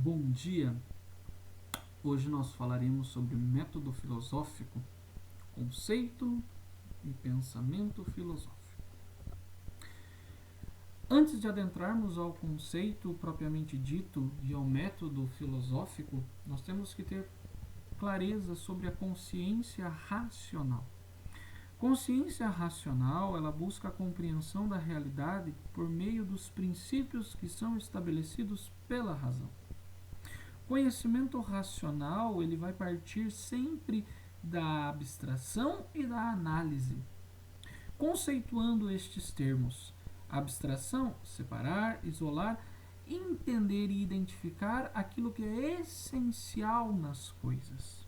Bom dia! Hoje nós falaremos sobre método filosófico, conceito e pensamento filosófico. Antes de adentrarmos ao conceito propriamente dito e ao método filosófico, nós temos que ter clareza sobre a consciência racional. Consciência racional, ela busca a compreensão da realidade por meio dos princípios que são estabelecidos pela razão. Conhecimento racional, ele vai partir sempre da abstração e da análise. Conceituando estes termos, abstração, separar, isolar, entender e identificar aquilo que é essencial nas coisas.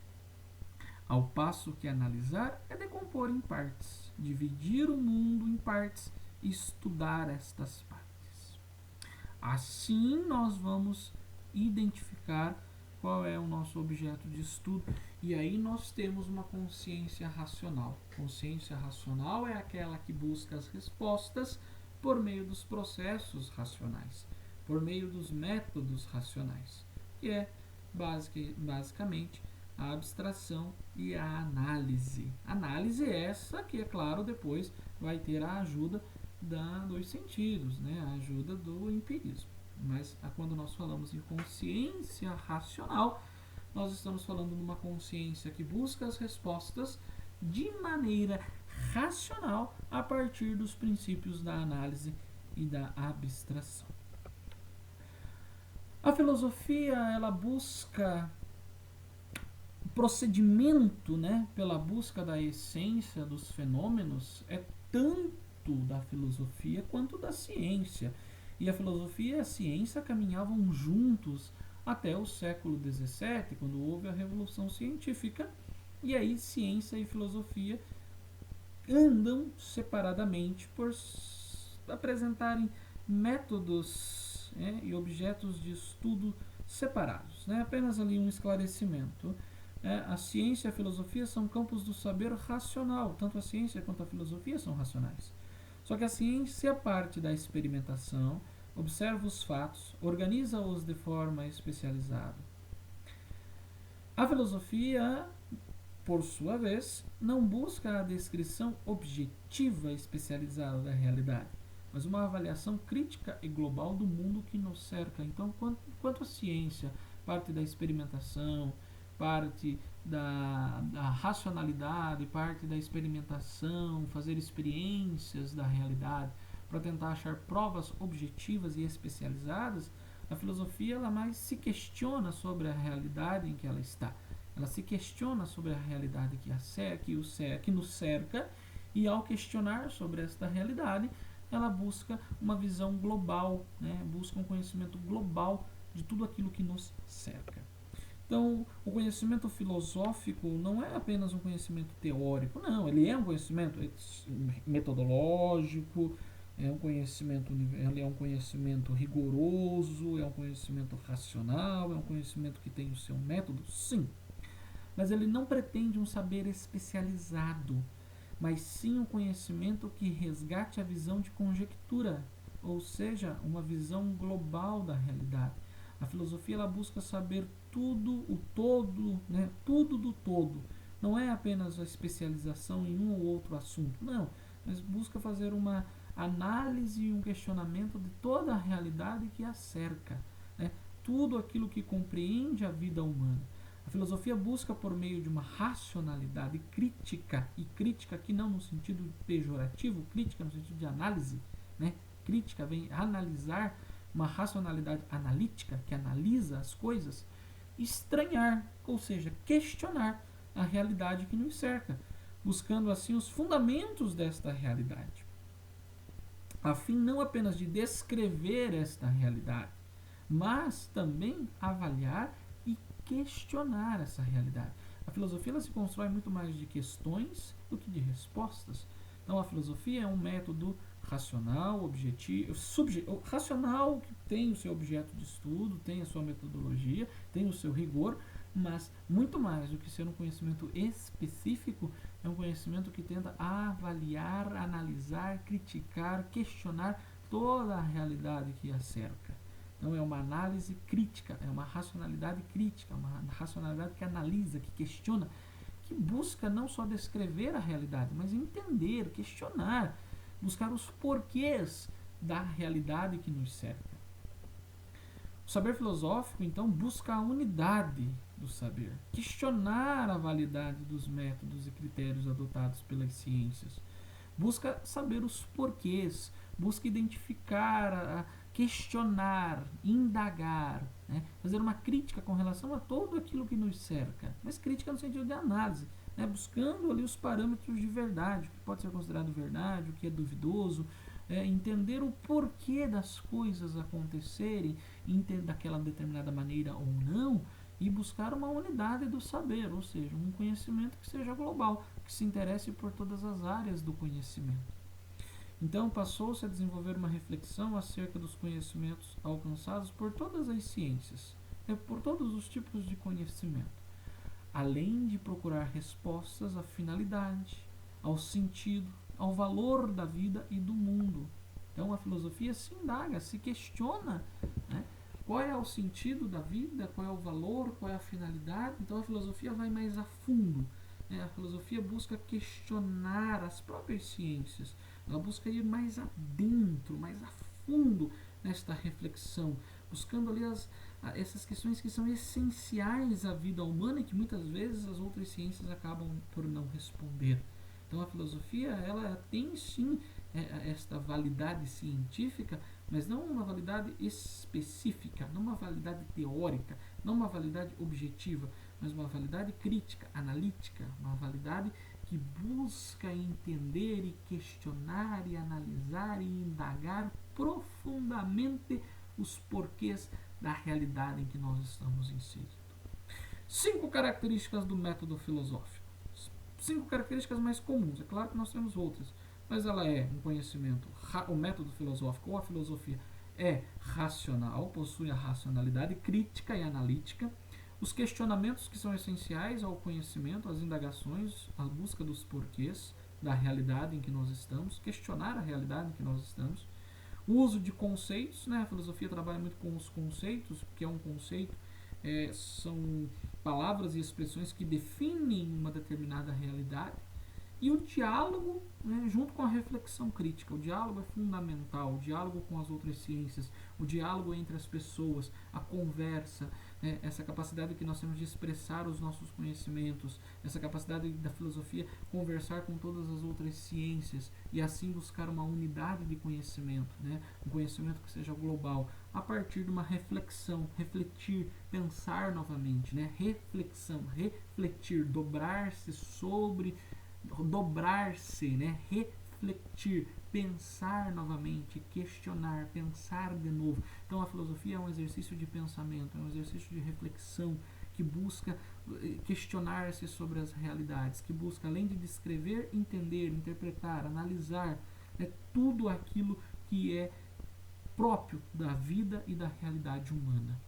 Ao passo que analisar é decompor em partes, dividir o mundo em partes e estudar estas partes. Assim nós vamos identificar qual é o nosso objeto de estudo e aí nós temos uma consciência racional. Consciência racional é aquela que busca as respostas por meio dos processos racionais, por meio dos métodos racionais, que é basicamente a abstração e a análise. Análise essa que, é claro, depois vai ter a ajuda dos sentidos, né? A ajuda do empirismo. Mas quando nós falamos em consciência racional, nós estamos falando de uma consciência que busca as respostas de maneira racional a partir dos princípios da análise e da abstração. A filosofia, ela busca o procedimento, né, pela busca da essência dos fenômenos é tanto da filosofia quanto da ciência. E a filosofia e a ciência caminhavam juntos até o século XVII, quando houve a Revolução Científica, e aí ciência e filosofia andam separadamente por apresentarem métodos, e objetos de estudo separados. Apenas ali um esclarecimento. A ciência e a filosofia são campos do saber racional, tanto a ciência quanto a filosofia são racionais. Só que a ciência parte da experimentação, observa os fatos, organiza-os de forma especializada. A filosofia, por sua vez, não busca a descrição objetiva especializada da realidade, mas uma avaliação crítica e global do mundo que nos cerca. Então, enquanto a ciência parte da experimentação, parte da racionalidade, parte da experimentação, fazer experiências da realidade para tentar achar provas objetivas e especializadas, a filosofia ela mais se questiona sobre a realidade em que ela está. Ela se questiona sobre a realidade que nos cerca, e ao questionar sobre esta realidade, ela busca uma visão global, busca um conhecimento global de tudo aquilo que nos cerca. Então, o conhecimento filosófico não é apenas um conhecimento teórico, não, ele é um conhecimento metodológico, ele é um conhecimento rigoroso, é um conhecimento racional, é um conhecimento que tem o seu método, sim. Mas ele não pretende um saber especializado, mas sim um conhecimento que resgate a visão de conjectura, ou seja, uma visão global da realidade. A filosofia ela busca saber tudo, o todo, tudo do todo. Não é apenas a especialização em um ou outro assunto, não, mas busca fazer uma análise e um questionamento de toda a realidade que a cerca, tudo aquilo que compreende a vida humana. A filosofia busca, por meio de uma racionalidade crítica, e crítica aqui não no sentido pejorativo, crítica no sentido de análise, crítica vem analisar, uma racionalidade analítica que analisa as coisas, estranhar, ou seja, questionar a realidade que nos cerca, buscando assim os fundamentos desta realidade, a fim não apenas de descrever esta realidade, mas também avaliar e questionar essa realidade. A filosofia ela se constrói muito mais de questões do que de respostas. Então a filosofia é um método racional, objetivo, racional que tem o seu objeto de estudo, tem a sua metodologia, tem o seu rigor, mas muito mais do que ser um conhecimento específico, é um conhecimento que tenta avaliar, analisar, criticar, questionar toda a realidade que a cerca. Então é uma análise crítica, é uma racionalidade crítica, uma racionalidade que analisa, que questiona, que busca não só descrever a realidade, mas entender, questionar, buscar os porquês da realidade que nos cerca. O saber filosófico, então, busca a unidade do saber, questionar a validade dos métodos e critérios adotados pelas ciências, busca saber os porquês, busca identificar, questionar, indagar, né? Fazer uma crítica com relação a tudo aquilo que nos cerca, mas crítica no sentido de análise, né? Buscando ali os parâmetros de verdade, o que pode ser considerado verdade, o que é duvidoso, entender o porquê das coisas acontecerem daquela determinada maneira ou não, e buscar uma unidade do saber, ou seja, um conhecimento que seja global, que se interesse por todas as áreas do conhecimento. Então passou-se a desenvolver uma reflexão acerca dos conhecimentos alcançados por todas as ciências, por todos os tipos de conhecimento, além de procurar respostas à finalidade, ao sentido, ao valor da vida e do mundo. Então a filosofia se indaga, se questiona, né? Qual é o sentido da vida, qual é o valor, qual é a finalidade. Então a filosofia vai mais a fundo, né? A filosofia busca questionar as próprias ciências, ela busca ir mais adentro, mais a fundo nesta reflexão, buscando ali essas questões que são essenciais à vida humana e que muitas vezes as outras ciências acabam por não responder. Então a filosofia, ela tem sim esta validade científica, mas não uma validade específica, não uma validade teórica, não uma validade objetiva, mas uma validade crítica, analítica, uma validade que busca entender e questionar e analisar e indagar profundamente os porquês da realidade em que nós estamos inseridos. 5 características do método filosófico. 5 características mais comuns. É claro que nós temos outras, mas ela é um conhecimento, o método filosófico ou a filosofia é racional, possui a racionalidade crítica e analítica, os questionamentos que são essenciais ao conhecimento, as indagações, a busca dos porquês da realidade em que nós estamos, questionar a realidade em que nós estamos, o uso de conceitos, né? A filosofia trabalha muito com os conceitos, o que é um conceito? São palavras e expressões que definem uma determinada realidade. E o diálogo, né, junto com a reflexão crítica. O diálogo é fundamental, o diálogo com as outras ciências, o diálogo entre as pessoas, a conversa, né, essa capacidade que nós temos de expressar os nossos conhecimentos, essa capacidade da filosofia conversar com todas as outras ciências e assim buscar uma unidade de conhecimento, né, um conhecimento que seja global, a partir de uma reflexão, refletir, pensar novamente, né, reflexão, refletir, dobrar-se sobre... dobrar-se, né? Refletir, pensar novamente, questionar, pensar de novo. Então a filosofia é um exercício de pensamento, é um exercício de reflexão que busca questionar-se sobre as realidades, que busca, além de descrever, entender, interpretar, analisar, né, tudo aquilo que é próprio da vida e da realidade humana.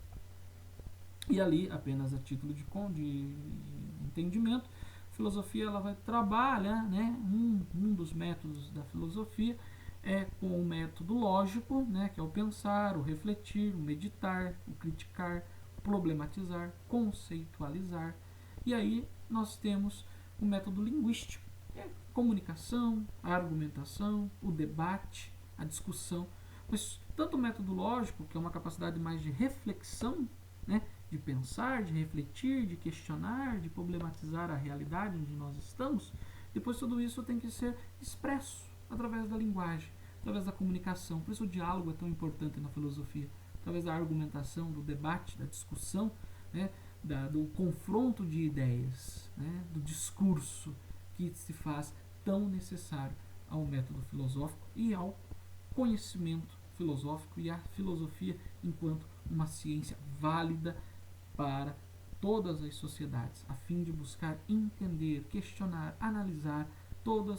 E ali, apenas a título de entendimento, filosofia ela vai trabalhar, né, um dos métodos da filosofia é com o método lógico, né, que é o pensar, o refletir, o meditar, o criticar, problematizar, conceitualizar. E aí nós temos o método linguístico, que é a comunicação, a argumentação, o debate, a discussão. Mas tanto o método lógico, que é uma capacidade mais de reflexão, né, de pensar, de refletir, de questionar, de problematizar a realidade onde nós estamos, depois tudo isso tem que ser expresso através da linguagem, através da comunicação. Por isso o diálogo é tão importante na filosofia, através da argumentação, do debate, da discussão, né, do confronto de ideias, né, do discurso que se faz tão necessário ao método filosófico e ao conhecimento filosófico e à filosofia enquanto uma ciência válida para todas as sociedades, a fim de buscar entender, questionar, analisar todo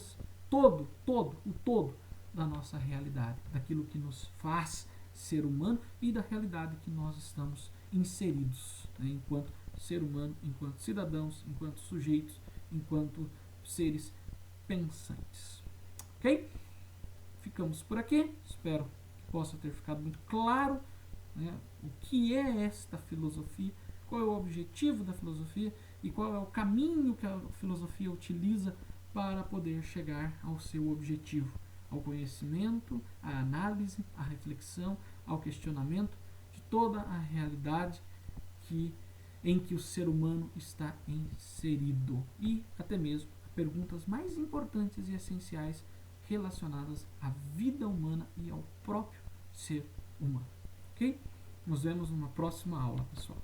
da nossa realidade, daquilo que nos faz ser humano e da realidade que nós estamos inseridos, né, enquanto ser humano, enquanto cidadãos, enquanto sujeitos, enquanto seres pensantes. Ok? Ficamos por aqui. Espero que possa ter ficado muito claro né? O que é esta filosofia, qual é o objetivo da filosofia e qual é o caminho que a filosofia utiliza para poder chegar ao seu objetivo, ao conhecimento, à análise, à reflexão, ao questionamento de toda a realidade em que o ser humano está inserido e até mesmo perguntas mais importantes e essenciais relacionadas à vida humana e ao próprio ser humano. Ok? Nos vemos numa próxima aula, pessoal.